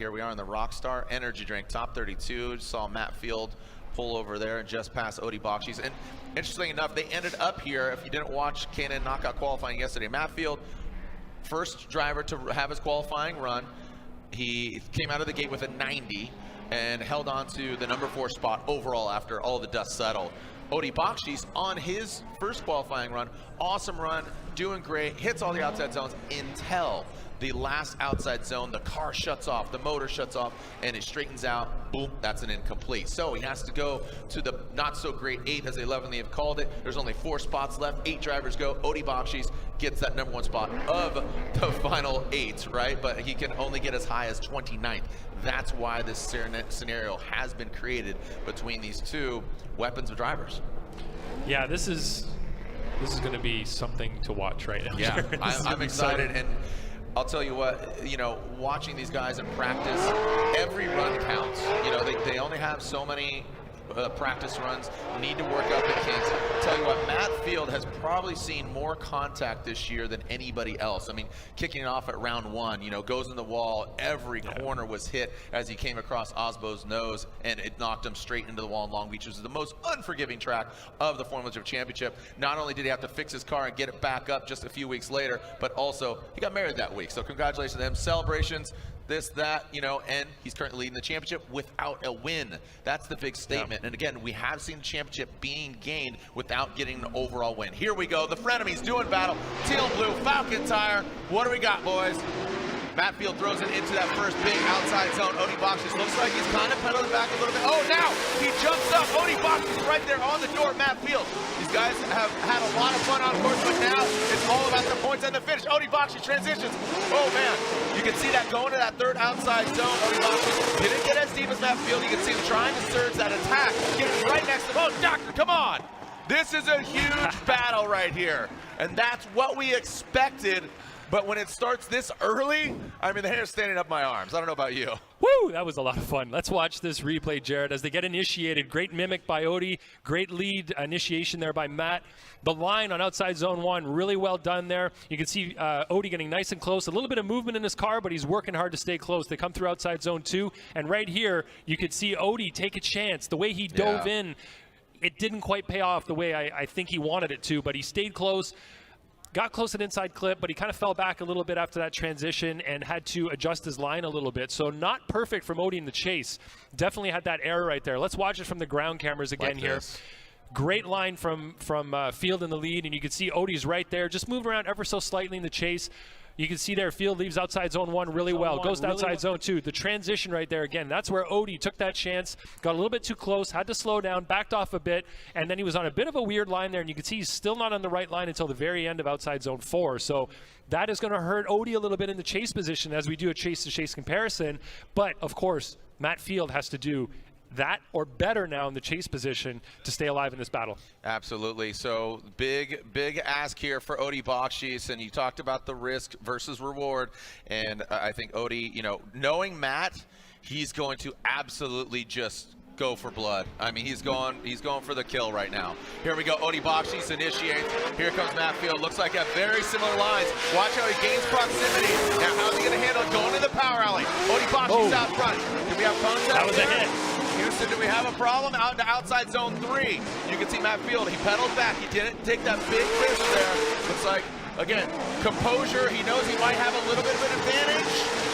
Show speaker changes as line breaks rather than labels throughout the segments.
Here we are in the Rockstar Energy Drink Top 32. Just saw Matt Field pull over there and just pass Bakchis. And interestingly enough, they ended up here. If you didn't watch K&N knockout qualifying yesterday, Matt Field, first driver to have his qualifying run. He came out of the gate with a 90 and held on to the number 4 spot overall after all the dust settled. Bakchis on his first qualifying run, awesome run, doing great, hits all the outside zones until the last outside zone, the car shuts off, the motor shuts off, and it straightens out, boom, that's an incomplete. So he has to go to the not so great 8, as they lovingly have called it. There's only 4 spots left, 8 drivers go. Bakchis gets that number 1 spot of the final 8, right? But he can only get as high as 29th. That's why this scenario has been created between these two weapons of drivers.
Yeah, this is going to be something to watch right now.
Yeah, I'm excited. And I'll tell you what, you know, watching these guys in practice, every run counts. You know, they only have so many practice runs, need to work out the kinks. I'll tell you what, Matt Field has probably seen more contact this year than anybody else. I mean, kicking it off at round 1, you know, goes in the wall, every corner was hit as he came across Osbo's nose, and it knocked him straight into the wall in Long Beach, which is the most unforgiving track of the Formula 1 Championship. Not only did he have to fix his car and get it back up just a few weeks later, but also he got married that week. So congratulations to him, celebrations, this, that, you know, and he's currently leading the championship without a win. That's the big statement. And again, we have seen the championship being gained without getting an overall win. Here we go, the Frenemies doing battle. Teal and blue, Falcon tire. What do we got, boys? Matt Field throws it into that first big outside zone. Bakchis looks like he's kind of pedaling back a little bit. Oh, now he jumps up. Bakchis right there on the door. Matt Field. These guys have had a lot of fun on course, but now it's all about the points and the finish. Bakchis transitions. Oh, man. You can see that going to that third outside zone. Bakchis didn't get as deep as Matt Field. You can see him trying to surge that attack. Getting right next to him. Oh, Doctor, come on. This is a huge battle right here. And that's what we expected. But when it starts this early, I mean, the hair's standing up my arms. I don't know about you.
Woo, that was a lot of fun. Let's watch this replay, Jared, as they get initiated. Great mimic by great lead initiation there by Matt. The line on outside zone 1, really well done there. You can see getting nice and close. A little bit of movement in his car, but he's working hard to stay close. They come through outside zone 2, and right here, you could see take a chance. The way he dove in, it didn't quite pay off the way I think he wanted it to, but he stayed close. Got close at inside clip, but he kind of fell back a little bit after that transition and had to adjust his line a little bit. So not perfect from in the chase. Definitely had that error right there. Let's watch it from the ground cameras again here. Great line from Field in the lead, and you can see Odie's right there. Just moving around ever so slightly in the chase. You can see there, Field leaves outside zone 1 really well. Goes to outside zone 2. The transition right there, again, that's where Odie took that chance. Got a little bit too close, had to slow down, backed off a bit, and then he was on a bit of a weird line there, and you can see he's still not on the right line until the very end of outside zone 4. So that is going to hurt Odie a little bit in the chase position as we do a chase-to-chase comparison. But, of course, Matt Field has to do that or better now in the chase position to stay alive in this battle. Absolutely.
So big ask here for Bakchis, and you talked about the risk versus reward, and I think Odie, you know, knowing Matt, he's going to absolutely just go for blood. I mean, he's going for the kill right now. Here we go. Bakchis initiates. Here comes Matt Field. Looks like a very similar lines. Watch how he gains proximity. Now, how's he going to handle it? Going to the power alley. Bakchis out front. Do we have contact?
That was a hit.
Houston, do we have a problem? Out into outside zone 3. You can see Matt Field. He pedaled back. He didn't take that big risk there. Looks like, again, composure. He knows he might have a little bit of an advantage.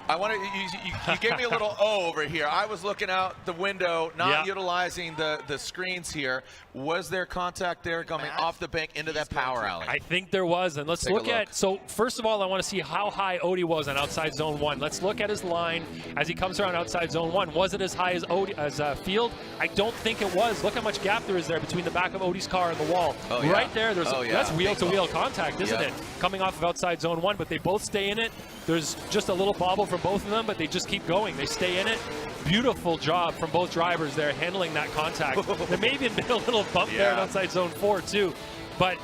You gave me a little O over here. I was looking out the window, not utilizing the screens here. Was there contact there coming off the bank into that power alley?
I think there was, and let's look at, so first of all, I want to see how high Odie was on outside zone 1. Let's look at his line as he comes around outside zone 1. Was it as high as Field? I don't think it was. Look how much gap there is there between the back of Odie's car and the wall. Right there, that's wheel-to-wheel contact, isn't it? Coming off of outside zone 1, but they both stay in it. There's just a little bobble from both of them, but they just keep going. They stay in it. Beautiful job from both drivers there handling that contact. There may have been a little bump there at outside zone 4 too, but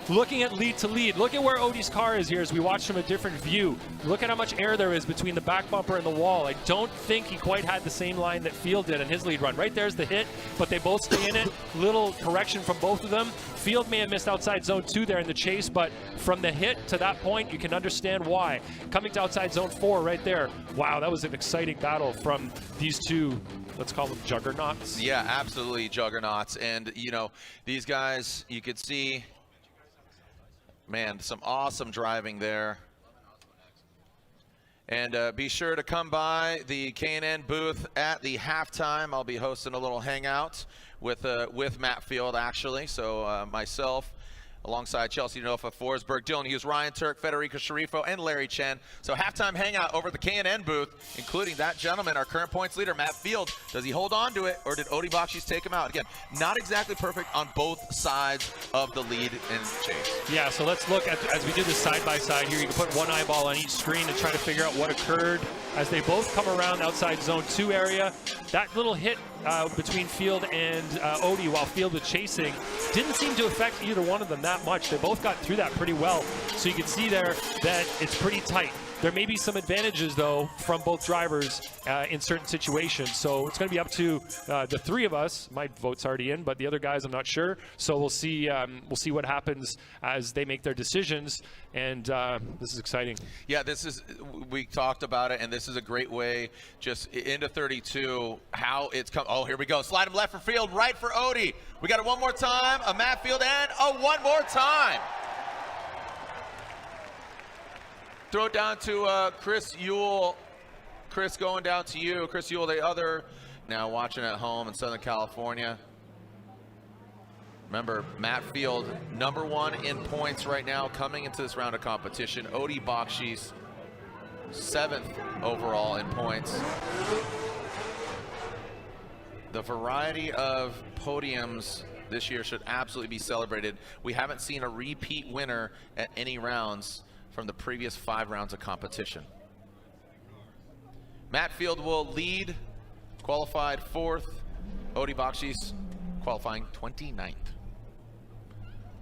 looking at lead to lead, look at where Odie's car is here as we watch from a different view. Look at how much air there is between the back bumper and the wall. I don't think he quite had the same line that Field did in his lead run. Right there's the hit, but they both stay in it. Little correction from both of them. Field may have missed outside zone 2 there in the chase, but from the hit to that point, you can understand why. Coming to outside zone 4 right there. Wow, that was an exciting battle from these two, let's call them juggernauts.
Yeah, absolutely juggernauts. And, you know, these guys, you could see, man, some awesome driving there. And be sure to come by the K&N booth at the halftime. I'll be hosting a little hangout with Matt Field, actually. So myself, alongside Chelsea Denofa, Forsberg, Dylan Hughes, Ryan Turk, Federico Sharifo, and Larry Chen. So halftime hangout over at the K&N booth, including that gentleman, our current points leader, Matt Field. Does he hold on to it, or did Odie Bakchis take him out? Again, not exactly perfect on both sides of the lead and chase.
Yeah, so let's look at, as we do this side-by-side here, you can put one eyeball on each screen and try to figure out what occurred as they both come around outside zone 2 area. That little hit between Field and Odie while Field was chasing didn't seem to affect either one of them that much. They both got through that pretty well. So you can see there that it's pretty tight. There may be some advantages, though, from both drivers in certain situations. So it's going to be up to the three of us. My vote's already in, but the other guys, I'm not sure. So we'll see what happens as they make their decisions. And this is exciting.
Yeah, we talked about it, and this is a great way, just into 32, how it's come. Oh, here we go. Slide him left for Field, right for Odie. We got it one more time, a Matt Field, and one more time. Throw it down to Chris Ewell. Chris, going down to you. Chris Ewell, the other, now watching at home in Southern California. Remember, Matt Field, #1 in points right now coming into this round of competition. Odie Bakchis, 7th overall in points. The variety of podiums this year should absolutely be celebrated. We haven't seen a repeat winner at any rounds from the previous 5 rounds of competition. Matt Field will lead, qualified 4th. Odie Bakchis qualifying 29th.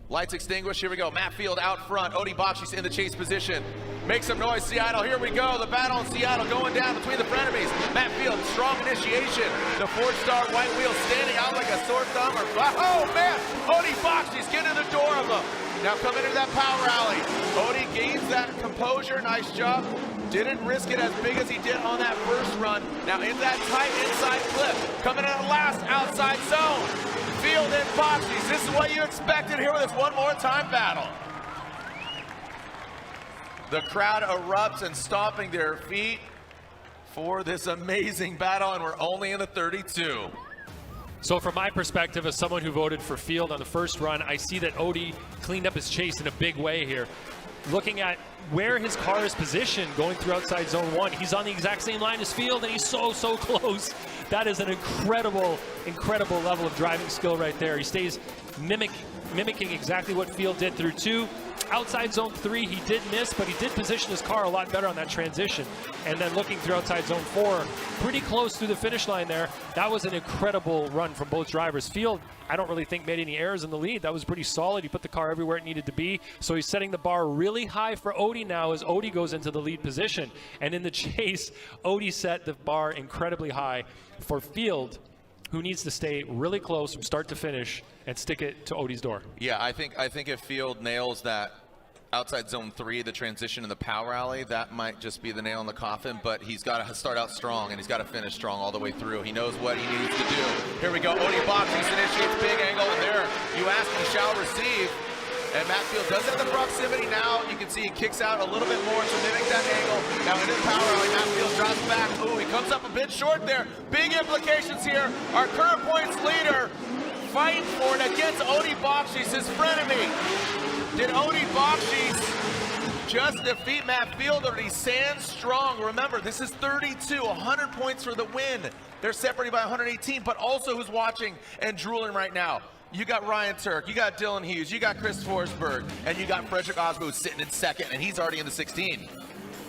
Lights extinguished, here we go. Matt Field out front, Odie Bakchis in the chase position. Make some noise, Seattle, here we go. The battle in Seattle going down between the frenemies. Matt Field, strong initiation. The 4-star white wheel standing out like a sore thumb. Oh man, Odie Bakchis getting in the door of them. Now coming into that power alley. Odie gains that composure, nice job. Didn't risk it as big as he did on that first run. Now in that tight inside clip. Coming in the last outside zone. Field and Bakchis, this is what you expected here with this one more time battle. The crowd erupts and stomping their feet for this amazing battle, and we're only in the 32.
So from my perspective, as someone who voted for Field on the first run, I see that Odie cleaned up his chase in a big way here. Looking at where his car is positioned going through outside zone 1, he's on the exact same line as Field, and he's so close. That is an incredible level of driving skill right there. He stays mimicking exactly what Field did through 2. Outside zone 3, he did miss, but he did position his car a lot better on that transition. And then looking through outside zone 4, pretty close through the finish line there. That was an incredible run from both drivers. Field, I don't really think made any errors in the lead. That was pretty solid. He put the car everywhere it needed to be. So he's setting the bar really high for Odie now as Odie goes into the lead position. And in the chase, Odie set the bar incredibly high for Field, who needs to stay really close from start to finish and stick it to Odie's door.
Yeah, I think if Field nails that outside zone 3, the transition in the power alley, that might just be the nail in the coffin, but he's got to start out strong and he's got to finish strong all the way through. He knows what he needs to do. Here we go, Odie Bakchis initiates big angle, and there, you ask, he shall receive. And Matt Field does have the proximity now. You can see he kicks out a little bit more to mimic that angle. Now into the power alley, Matt Field drops back. Ooh, he comes up a bit short there. Big implications here. Our current points leader fighting for it against Odie Bakchis, his frenemy. Did Odie Bakchis just defeat Matt Field, or did he stand strong? Remember, this is 32, 100 points for the win. They're separated by 118, but also who's watching and drooling right now? You got Ryan Turk, you got Dylan Hughes, you got Chris Forsberg, and you got Frederick Osmo sitting in 2nd, and he's already in the 16.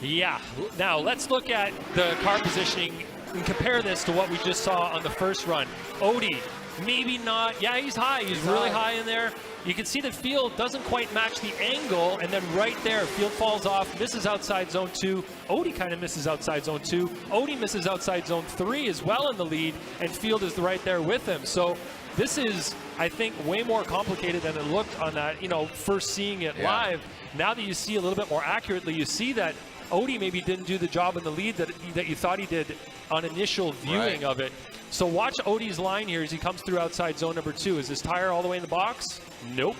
Yeah, now let's look at the car positioning and compare this to what we just saw on the first run. Odie maybe not. Yeah, he's high. He's really high in there. You can see that Field doesn't quite match the angle, and then right there, Field falls off, misses outside zone 2. Odie kind of misses outside zone 2. Odie misses outside zone 3 as well in the lead, and Field is right there with him. So this is, I think, way more complicated than it looked on that, first seeing it live. Now that you see a little bit more accurately, you see that Odie maybe didn't do the job in the lead that you thought he did on initial viewing of it. So watch Odie's line here as he comes through outside zone number 2. Is his tire all the way in the box? Nope.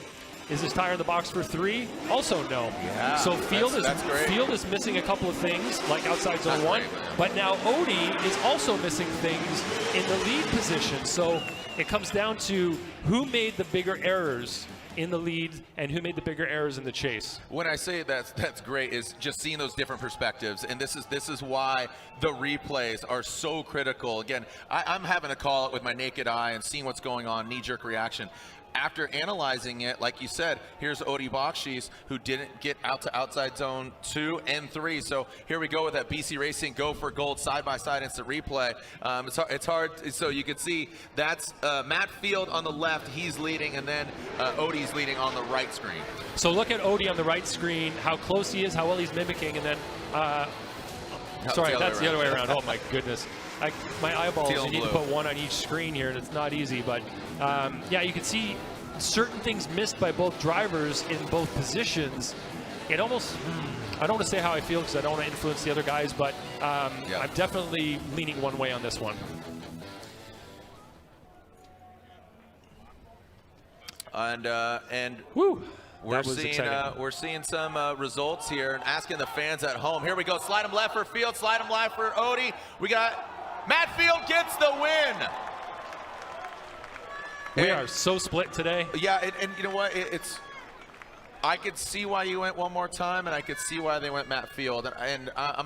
Is his tire in the box for 3? Also no.
Yeah,
so Field is missing a couple of things, like outside zone 1. But now Odie is also missing things in the lead position. So it comes down to who made the bigger errors in the lead and who made the bigger errors in the chase.
When I say that's great is just seeing those different perspectives, and this is why the replays are so critical. Again, I'm having to call it with my naked eye and seeing what's going on, knee-jerk reaction. After analyzing it, like you said, here's Odie Bakchis, who didn't get out to outside zone 2 and 3. So here we go with that BC Racing go for gold side-by-side instant replay. It's hard. So you can see that's Matt Field on the left. He's leading, and then Odie's leading on the right screen.
So look at Odie on the right screen, how close he is, how well he's mimicking, and then sorry, that's the other way around. Oh my goodness. My eyeballs, you need to put one on each screen here, and it's not easy. But yeah, you can see certain things missed by both drivers in both positions. It almost, I don't want to say how I feel because I don't want to influence the other guys, but I'm definitely leaning one way on this one.
And
woo.
We're seeing some results here and asking the fans at home. Here we go. Slide him left for Field. Slide him left for Odie. We got Matt Field gets the win.
We are so split today.
Yeah, and you know what? I could see why you went one more time, and I could see why they went Matt Field. And I'm going to